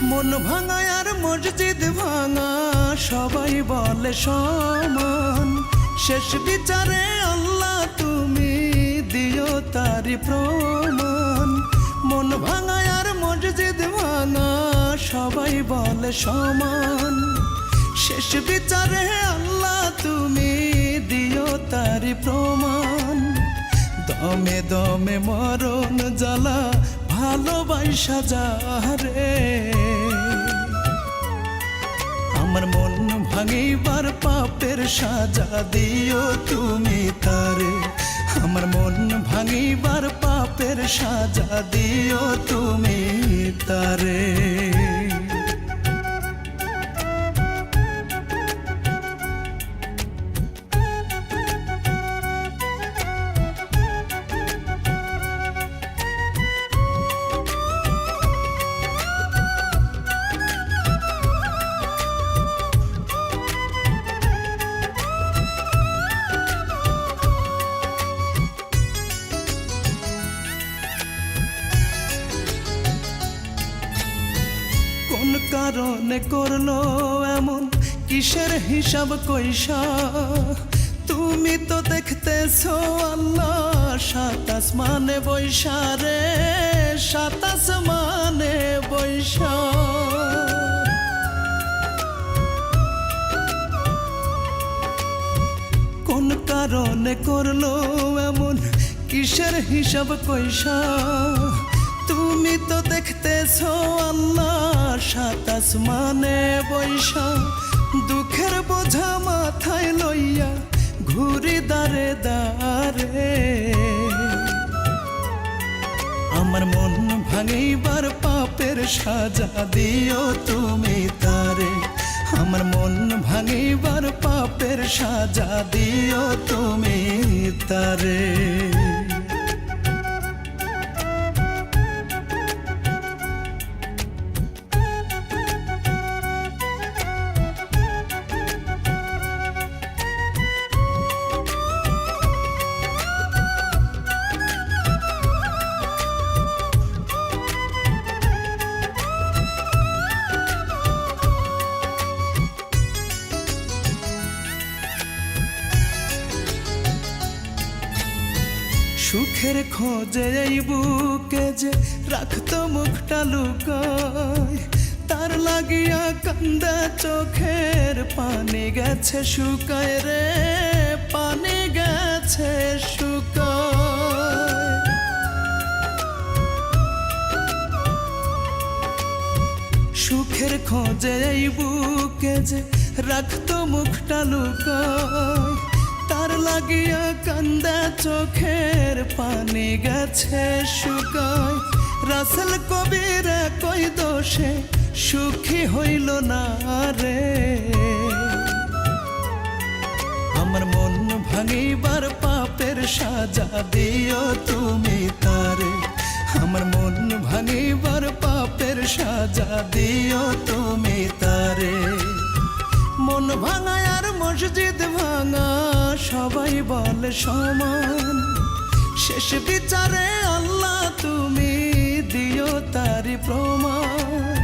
মন ভাঙা আর মসজিদ ভাঙা সবাই বলে সমান, শেষ বিচারে আল্লাহ তুমি দিও তারি প্রমাণ। মন ভাঙা আর মসজিদ ভাঙা সবাই বলে সমান, শেষ বিচারে আল্লাহ তুমি দিও তারি প্রমাণ। দমে দমে মরণ জ্বালা ভালোবাসা যারে, আমার মন ভাঙিবার পাপের সাজা দিও তুমি তারে, আমার মন ভাঙিবার পাপের সাজা দিও তুমি তারে। কোন কারণে করলো এমন, কিসের হিসাব কইসা? তুমি তো দেখতেছো আল্লাহ সাত আসমানে বৈশা রে, সাত আসমানে বৈশা। কোন কারণে করলো এমন, কিসের হিসাব কইসা? তুমি তো দেখতেছো আল্লাহ সাত আসমানে বৈশা। দুঃখের বোঝা মাথায় লইয়া ঘুরি দারে দারে, আমার মন ভাঙিবার পাপের সাজা দিও তুমি তারে, আমার মন ভাঙিবার পাপের সাজা দিও তুমি তারে। সুখের খোঁজে এই বুকে যে রাখতো মুখটা লুকায়, তার লাগিয়া কান্দা চোখের পানি গেছে শুকায় রে, পানি গেছে শুকায়। সুখের খোঁজে এই বুকে যে রাখতো মুখটা লুকায়, তার লাগিয়া কান্দা চোখের পানি গেছে শুকায়। রাসেল কবির কই দোষে সুখী হইল না রে, আমার মন ভাঙিবার পাপের সাজা দিও তুমি তারে, আমার মন ভাঙিবার পাপের সাজা দিও তুমি তারে। মন ভাঙা আর মসজিদ ভাঙা সবাই বলে সমান, শেষ বিচারে আল্লাহ তুমি দিও তারি প্রমাণ।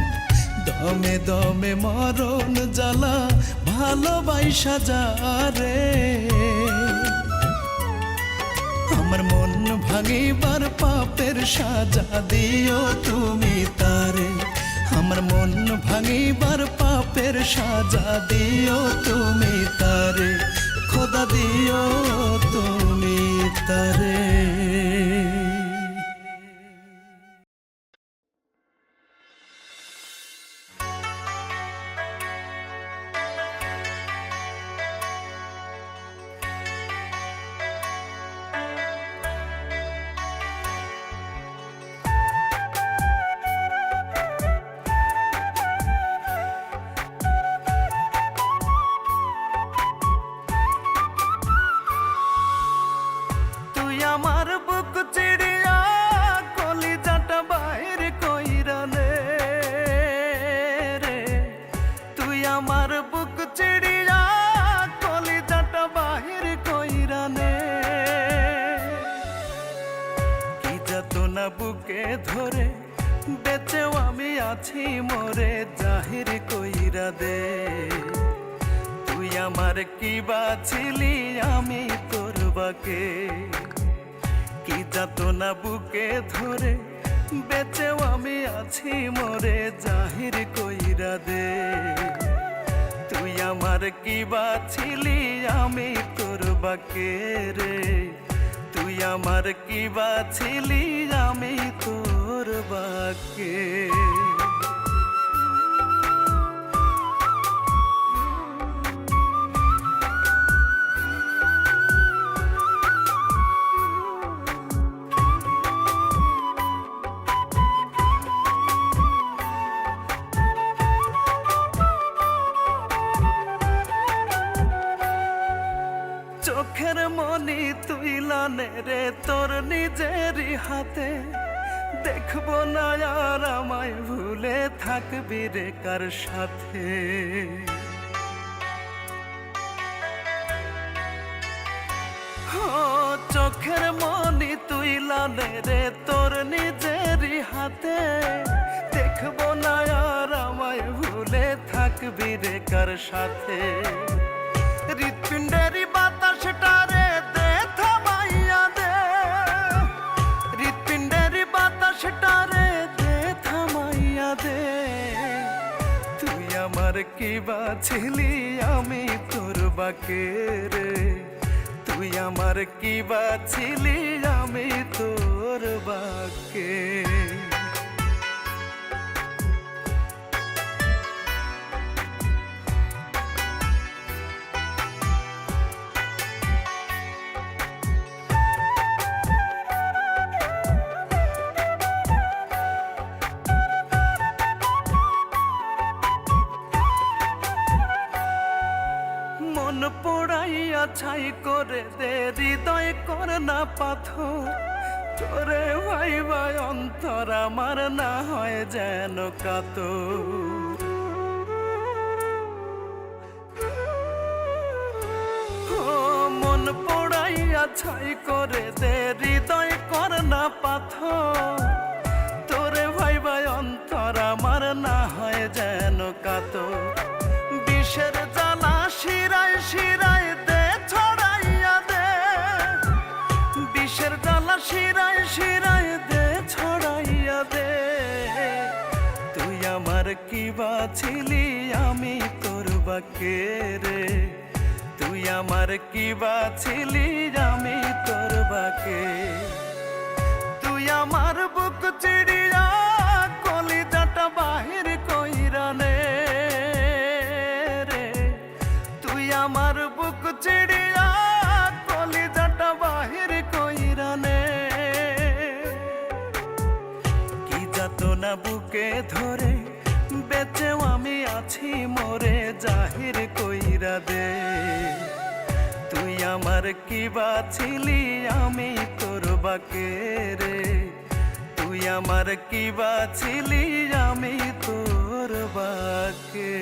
দমে দমে মরণ জ্বালা ভালোবাসা যারে, আমার মন ভাঙিবার পাপের সাজা দিও তুমি তারে, আমার মন ভাঙিবার পাপের সাজা দিও তুমি তারে, খোদা দিও তুমি তারে। আমার বুক আছি মোরে জাহির কইরা দে। তুই আমার কি বাছিলি আমি তোর বাকে, কি যাতনা বুকে ধরে বেঁচেও আমি আছি মোরে জাহির কইরা দে। তুই আমার কি বাছিলি আমি তোর বাকে রে, তুই আমার কি বাছিলি আমি তোর বাকে। চোখের মনি তুই লানে রে তোর নিজেরই হাতে, দেখবো না আর আমায় ভুলে থাকবি রে কার সাথে। চোখের মনি তুই লানে রে তোর নিজেরই হাতে, দেখবো না আর আমায় ভুলে থাকবি রে কার সাথে। হৃৎপিণ্ডেরই বাতাসটারে দে থামাইয়া দে, হৃৎপিণ্ডেরই বাতাসটারে দে থামাইয়া দে। তুই আমার কি বাছিলি আমি তোর বাকে রে, তুই আমার কি বাছিলি আমি তোর বাকে। মন পোড়াইয়া ছাই করে দে হৃদয় কর না পাথর, তোরে ভাইবা অন্তর আমার না হয় যেন কাতর। মন পোড়াইয়া ছাই করে দে হৃদয় কর না পাথর, তোরে ভাইবা অন্তর আমার না হয় যেন কাতর। বিষের জ্বালা শিরায় শিরায় দে ছড়াইয়া দে, বিষের জ্বালা শিরায় শিরায় দে ছড়াইয়া দে। তুই আমার কি বাছিলি আমি তোর বাকে রে, তুই আমার কি বাছিলি আমি তোর বাকে। তুই আমার বুক চিড়িয়া কলিজাটা বাহির কইরা নে, আমার বুক চিড়িয়া কলিজাটা বাহির কইরা নে। কি যাতনা বুকে ধরে বেঁচেও আমি আছি মোরে জাহির কইরা দে। তুই আমার কি বাছিলি আমি তোর বাকে রে, তুই আমার কি বাছিলি আমি তোর বাকে।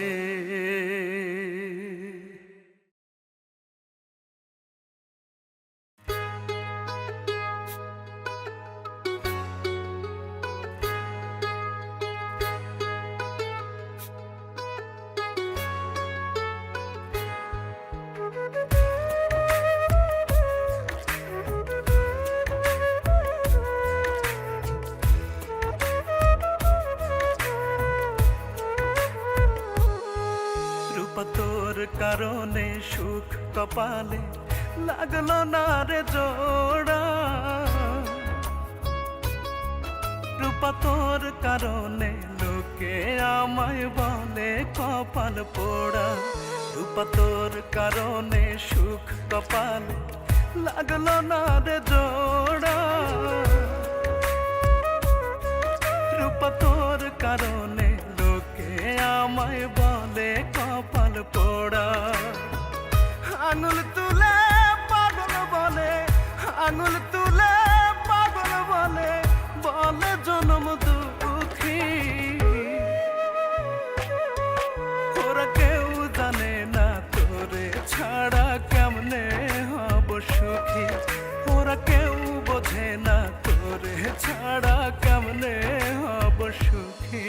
তোর কারণে সুখ কপালে লাগলো না রে জোড়া, রূপা তোর কারণে লোকে আমায় বলে কপাল পোড়া। রূপা তোর কারণে সুখ কপালে লাগলো না রে জোড়া, রূপা তোর কারণে লোকে আমায় বলে কপাল পোড়া। আঙুল তুলে পাগল বলে, আঙুল তুলে পাগল বলে, বলে জনম দুঃখী। ওরা কেউ জানে না তোরে ছাড়া কেমনে হব সুখী, ওরা কেউ বোঝে না তোরে ছাড়া কেমনে হব সুখী।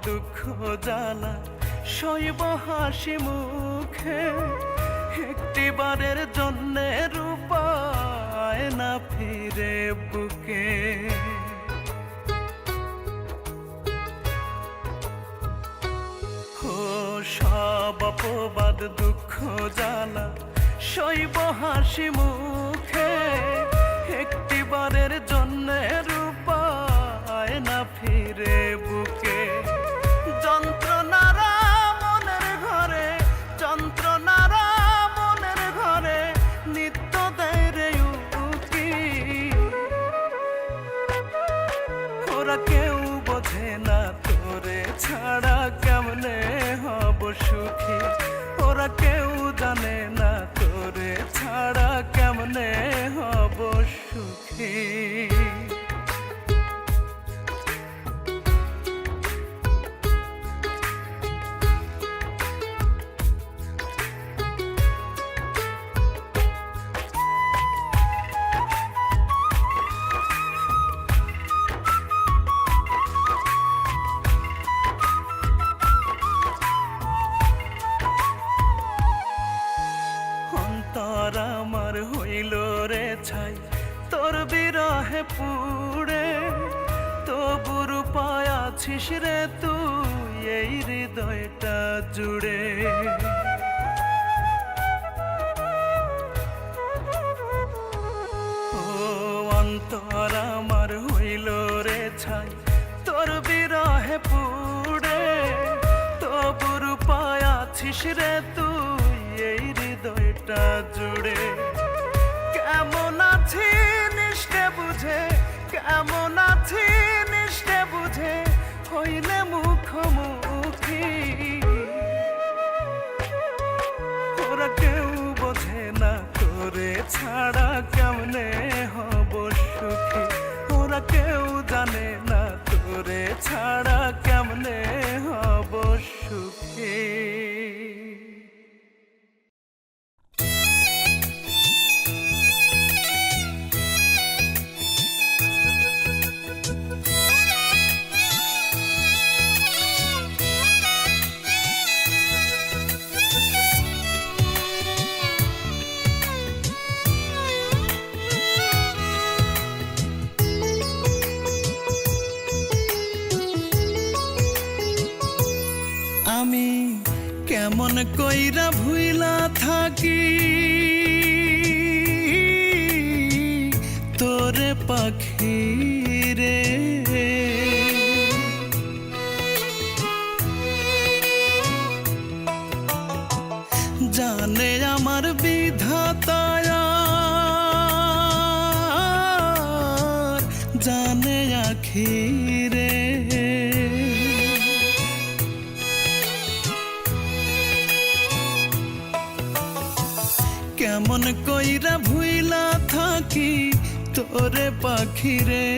দুঃখ জ্বালা সইব হাসি মুখে, একটিবারের জন্যে রূপায় না ফিরে বুকে। ও সব অপবাদ দুঃখ জ্বালা সইব হাসি মুখে, একটিবারের জন্যে রূপায় না ফিরে বুকে। যন্ত্রণারা মনের ঘরে, যন্ত্রণারা মনের ঘরে নিত্য দেয় রে উকি। ওরা কেউ বোঝে না তোরে ছাড়া কেমনে হব সুখী, ওরা কেউ জানে না তোরে ছাড়া কেমনে হব সুখী। অন্তর আমার হইল রে ছাই তোর বিরহে পুড়ে, তবু রূপায় আছিস রে তুই এই হৃদয়টা জুড়ে। ও অন্তর আমার হইল রে ছাই তোর বিরহে পুড়ে, তবু রূপায় আছিস রে তুই এই হৃদয়টা জুড়ে। কেমন আছি নিষ্ঠে বুঝে, কেমন আছি নিষ্ঠে বুঝে হইলে মুখোমুখি। ওরা কেউ বোঝে না তোরে ছাড়া কেমনে হব সুখী, ওরা কেউ জানে না তোরে ছাড়া কেমনে হব সুখী। আমি কেমন কইরা ভুইলা থাকি তোরে পাখি রে, জানে আমার বিধাতায়, জানে আখিরে। কেমন কইরা ভুইলা থাকি তোরে পাখি রে,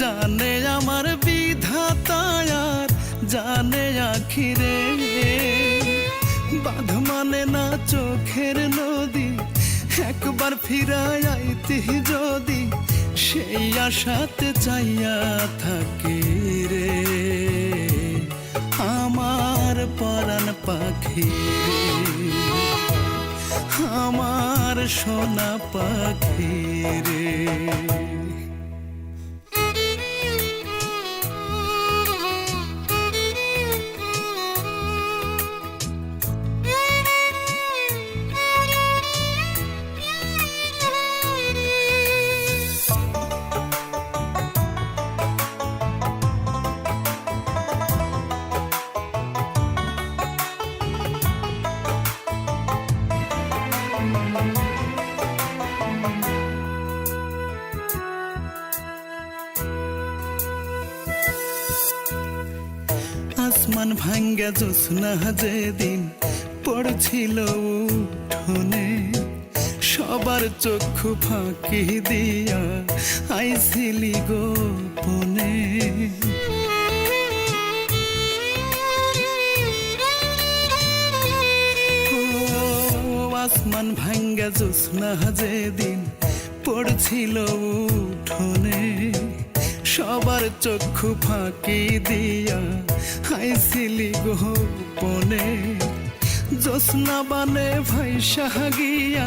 জানে আমার বিধাতায়, জানে আখিরে। বাঁধ মানে না চোখের নদী, একবার ফিরায় আইতি যদি, সেই আশাতে চাইয়া থাকি রে আমার পরাণ পাখি, আমার সোনা পাখি রে। আসমান ভাঙ্গা জ্যোৎস্না যেদিন পড়ছিল উঠোনে, সবার চক্ষু ফাঁকি দিয়া আইছিলি গোপনে। আসমান ভাঙ্গা জ্যোৎস্না যেদিন পড়ছিল উঠোনে, সবার চক্ষু ফাঁকি দিয়া হাইছিলি গোপনে, জ্যোৎস্না বানে ভাইসা গিয়া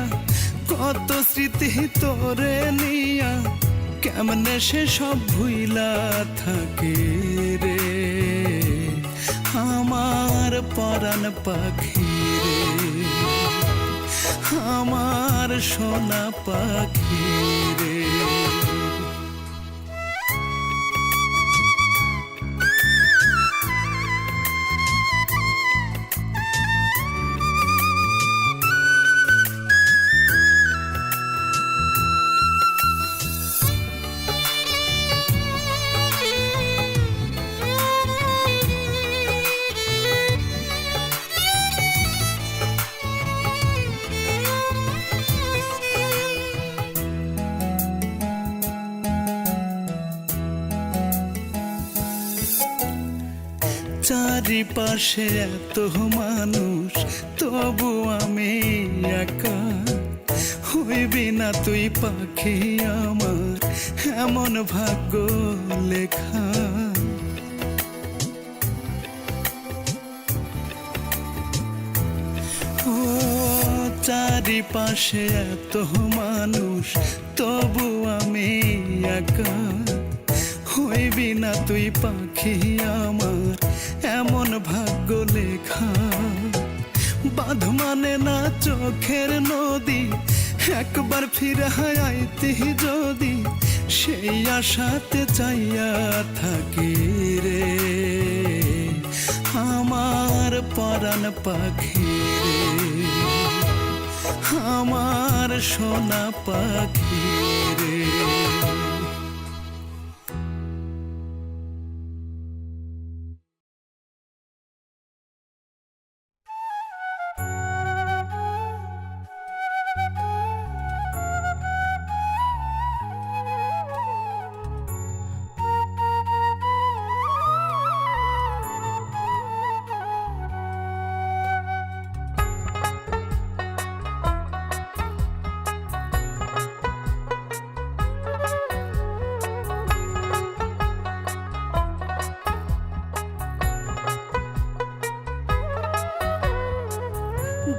কত স্মৃতি তোরে নিয়া, কেমনে সে সব ভুইলা থাকে রে আমার পরাণ পাখি রে, আমার সোনা পাখি রে। চারিপাশে এত মানুষ তবু আমি একা, হইবি না তুই পাখি আমার এমন ভাগ্য লেখা। ও চারিপাশে এত মানুষ তবু আমি একা, হইবি না তুই পাখি আমার এমন ভাগ্য লেখা। বাঁধ মানে না চোখের নদী, একবার ফিরে আইতি যদি, সেই আশাতে চাইয়া থাকি রে আমার পরাণ পাখি রে, আমার সোনা পাখি রে।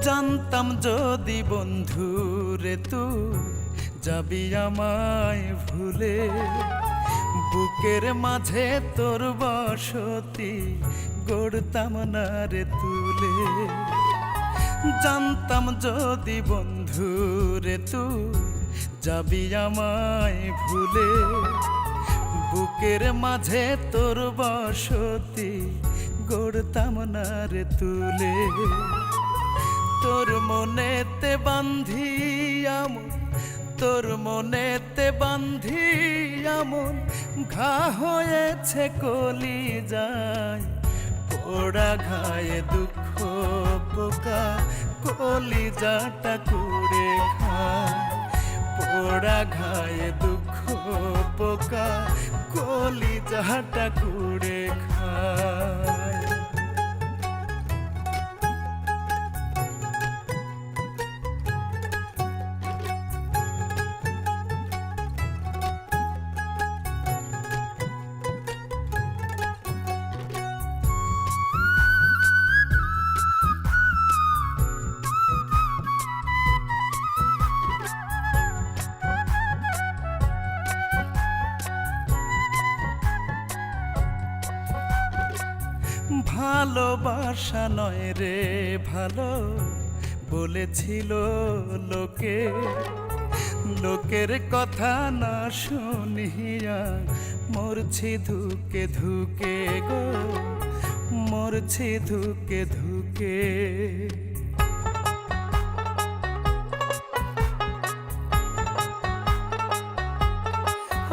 জানতাম যদি বন্ধু রে তুই যাবি আমায় ভুলে, বুকের মাঝে তোর বসতি গড়তাম না রে তুলে। জানতাম যদি বন্ধু রে তুই যাবি আমায় ভুলে, বুকের মাঝে তোর বসতি গড়তাম না রে তুলে। তোর মনেতে বান্ধি আমন, তোর মনেতে বান্ধি আমন, ঘা হয়েছে কলি যায় পোড়া ঘায়ে দুঃখ পোকা, কলি যাটা কুড়ে খায় পোড়া ঘায়ে দুঃখ পোকা, কলি যাটা কুড়ে খায়। ভালোবাসা নয় রে ভালো বলেছিল লোকে, লোকের কথা না শুনিয়া মরছি ধুকে ধুকে গো, মরছি ধুকে ধুকে।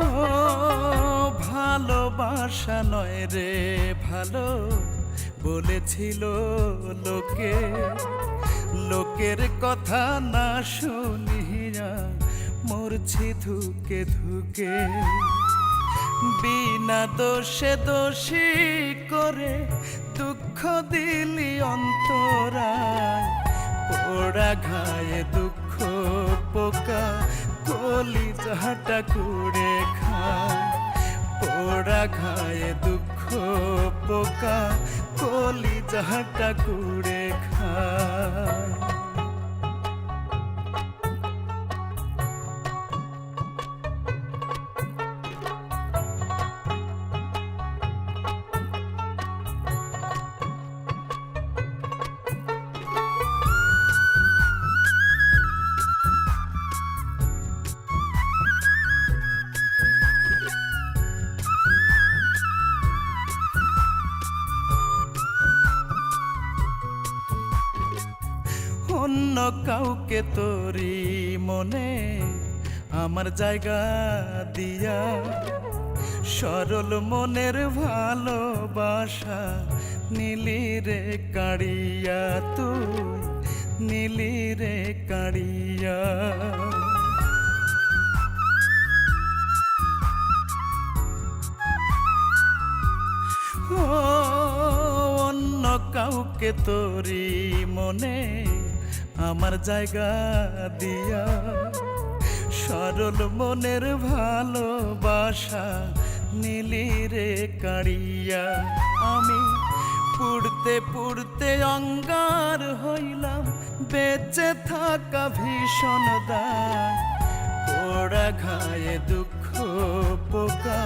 ও ভালোবাসা নয় রে ভালো বলেছিল লোকে, লোকের কথা না শুনিয়া মরছি ধুকে ধুকে। বিনা দোষে দোষী করে দুঃখ দিলি অন্তরায়, পোড়া ঘায়ে দুঃখ পোকা কলি যাটা কুড়ে খায় পোড়া ঘায়ে দুঃখ পোকা কলিজাটা কুড়ে খায়। অন্য কাউকে তোরি মনে আমার জায়গা দিয়া, সরল মনের ভালোবাসা নীলি রে কাড়িয়া, তুই নীলি রে কাড়িয়া। অন্য কাউকে তোরি মনে আমার জায়গা দিয়া, সরল মনের ভালোবাসা নীলি রে কাড়িয়া। আমি পুড়তে পুড়তে অঙ্গার হইলাম, বেঁচে থাকা ভীষণ দায়। পোড়া ঘায়ে দুঃখ পোকা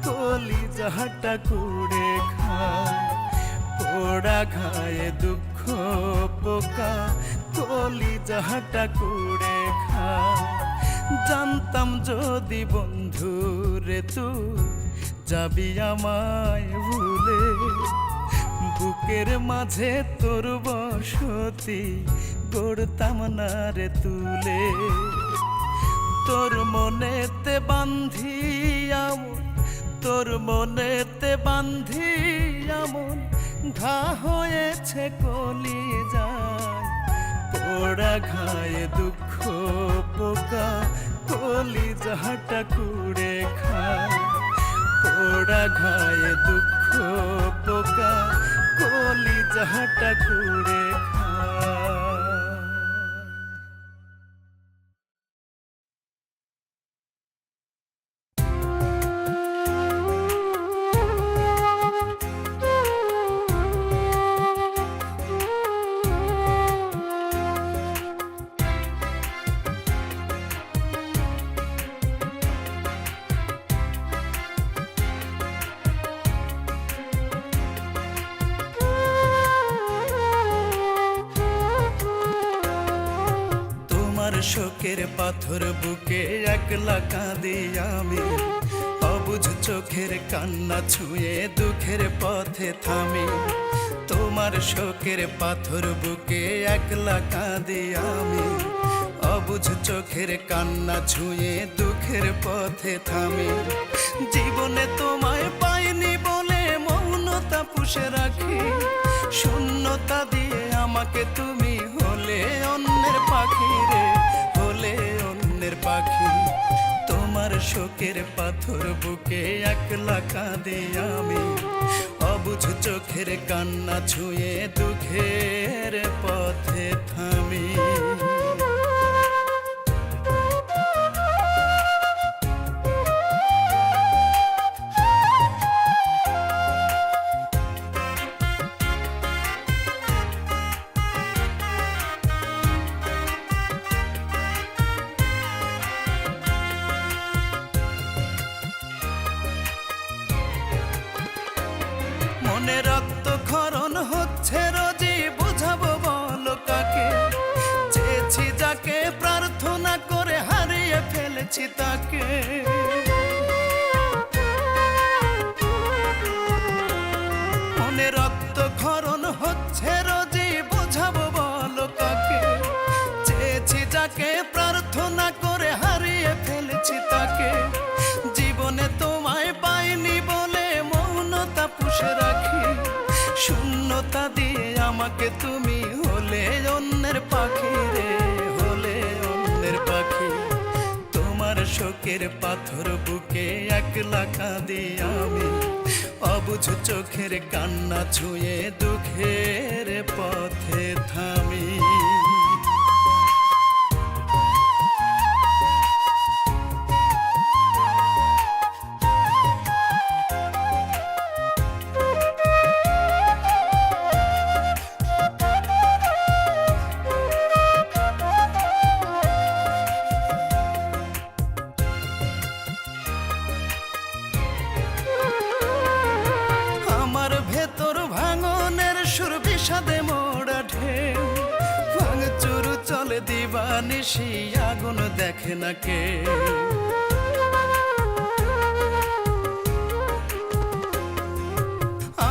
কলিজাটা কুড়ে খায়। পোড়া ঘায়ে দুঃখ পোকা কলিজাটা কুড়ে খায়। জানতাম যদি বন্ধু রে তুই যাবি আমায় ভুলে, বুকের মাঝে তোর বসতি গড়তাম না রে তুলে। তোর মনেতে বান্ধি আমন, তোর মনেতে বান্ধি আমন, ঘা হয়েছে কলিজায়। পোড়া ঘায়ে দুঃখ পোকা কলিজাটা কুড়ে খায়। পোড়া ঘায়ে দুঃখ পোকা কলিজাটা কুড়ে খায়। শোকের পাথর বুকে একলা কাঁদি আমি, অবুঝ চোখের কান্না ছুঁয়ে দুঃখের পথে থামি। তোমার শোকের পাথর বুকে একলা কাঁদি আমি, অবুঝ চোখের কান্না ছুঁয়ে দুঃখের পথে থামি। জীবনে তোমায় পাইনি বলে মৌনতা পুষে রাখি, শূন্যতা দিয়ে আমাকে তুমি হলে অন্যের পাখি রে, হলে অন্যের পাখি। তোমার শোকের পাথর বুকে একলা কাঁদি আমি, অবুঝ চোখের কান্না ছুঁয়ে দুঃখের পথে থামি। মনে রক্তক্ষরণ হচ্ছে রোজই, বুঝাবো বলো কাকে? চেয়েছি যাকে, প্রার্থনা করে হারিয়ে ফেলেছি তাকে। মনে রক্তক্ষরণ হচ্ছে রোজই, বুঝাবো বলো কাকে? চেয়েছি যাকে, প্রার্থনা করে হারিয়ে ফেলেছি তাকে। জীবনে তোমায় পাইনি বলে মৌনতা পুষে রাখি, শূন্যতা দিয়ে আমাকে তুমি হলে অন্যের পাখি রে, হলে অন্যের পাখি। তোমার শোকের পাথর বুকে একলা কাঁদি আমি, অবুঝ চোখের কান্না ছুঁয়ে দুঃখের পথে থামি। চলে দিবানিশি আগুন দেখে না কে।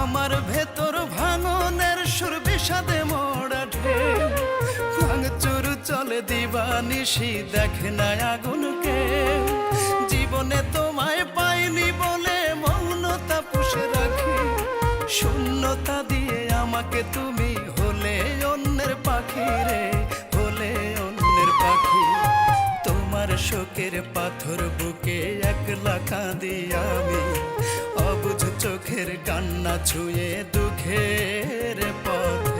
আমার ভেতর ভাঙনের সুর বিষাদে মোড়া ঢেউ, ভাঙচুর চলে দিবানিশি দেখে না আগুন কে। জীবনে তোমায় পাইনি বলে মৌনতা পুষে রাখি, শূন্যতা দিয়ে আমাকে তুমি হলে অন্যের পাখি রে, হলে অন্যের পাখি। তোমার শোকের পাথর বুকে একলা কাঁদি আমি, অবুঝ চোখের কান্না ছুঁয়ে দুঃখের পথ